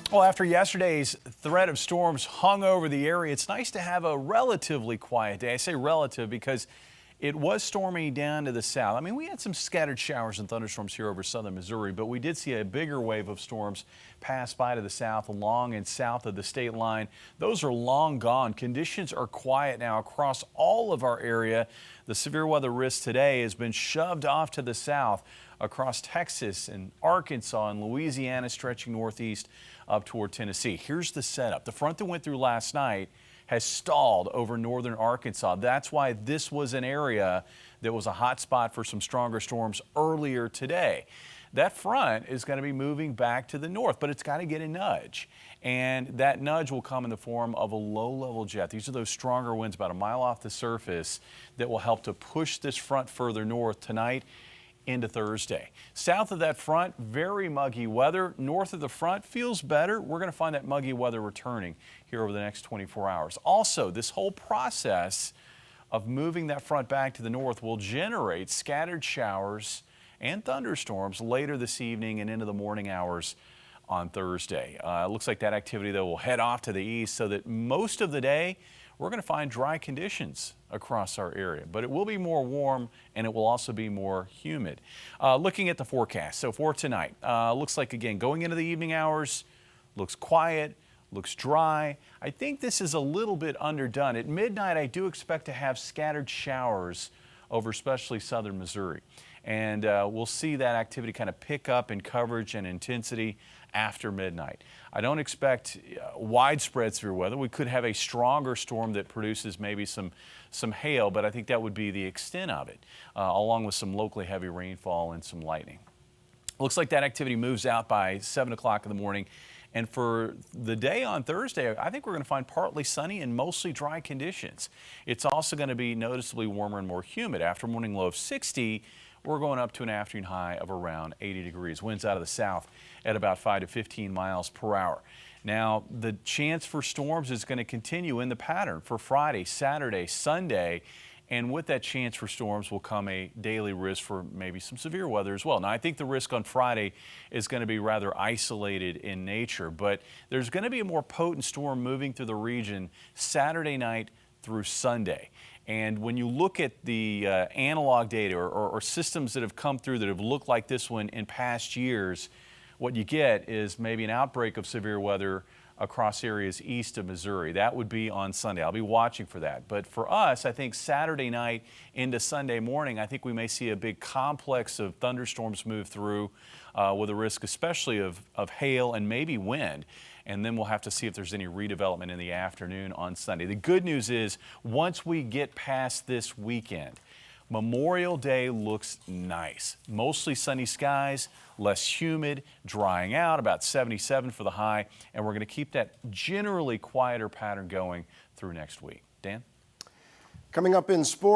Well, after yesterday's threat of storms hung over the area, it's nice to have a relatively quiet day. I say relative because it was stormy down to the south. I mean, we had some scattered showers and thunderstorms here over southern Missouri, but we did see a bigger wave of storms pass by to the south, along and south of the state line. Those are long gone. Conditions are quiet now across all of our area. The severe weather risk today has been shoved off to the south across Texas and Arkansas and Louisiana, stretching northeast up toward Tennessee. Here's the setup. The front that went through last night has stalled over northern Arkansas. That's why this was an area that was a hot spot for some stronger storms earlier today. That front is going to be moving back to the north, but it's got to get a nudge. And that nudge will come in the form of a low-level jet. These are those stronger winds about a mile off the surface that will help to push this front further north tonight into Thursday. South of that front, very muggy weather. North of the front feels better. We're going to find that muggy weather returning here over the next 24 hours. Also, this whole process of moving that front back to the north will generate scattered showers and thunderstorms later this evening and into the morning hours on Thursday. It looks like that activity, though, will head off to the east so that most of the day we're going to find dry conditions across our area, but it will be more warm and it will also be more humid. Looking at the forecast, so for tonight, looks like, again, going into the evening hours, looks quiet, looks dry. I think this is a little bit underdone. At midnight, I do expect to have scattered showers over especially southern Missouri. And we'll see that activity kind of pick up in coverage and intensity after midnight. I don't expect widespread severe weather. We could have a stronger storm that produces maybe some hail, but I think that would be the extent of it, along with some locally heavy rainfall and some lightning. Looks like that activity moves out by 7 o'clock in the morning. And for the day on Thursday, I think we're going to find partly sunny and mostly dry conditions. It's also going to be noticeably warmer and more humid. After a morning low of 60, we're going up to an afternoon high of around 80 degrees. Winds out of the south at about 5 to 15 miles per hour. Now, the chance for storms is going to continue in the pattern for Friday, Saturday, Sunday. And with that chance for storms will come a daily risk for maybe some severe weather as well. Now, I think the risk on Friday is going to be rather isolated in nature, but there's going to be a more potent storm moving through the region Saturday night through Sunday. And when you look at the analog data or systems that have come through that have looked like this one in past years, what you get is maybe an outbreak of severe weather across areas east of Missouri. That would be on Sunday. I'll be watching for that. But for us, I think Saturday night into Sunday morning, I think we may see a big complex of thunderstorms move through with a risk especially of hail and maybe wind. And then we'll have to see if there's any redevelopment in the afternoon on Sunday. The good news is once we get past this weekend, Memorial Day looks nice. Mostly sunny skies, less humid, drying out, about 77 for the high, and we're going to keep that generally quieter pattern going through next week. Dan? Coming up in sports.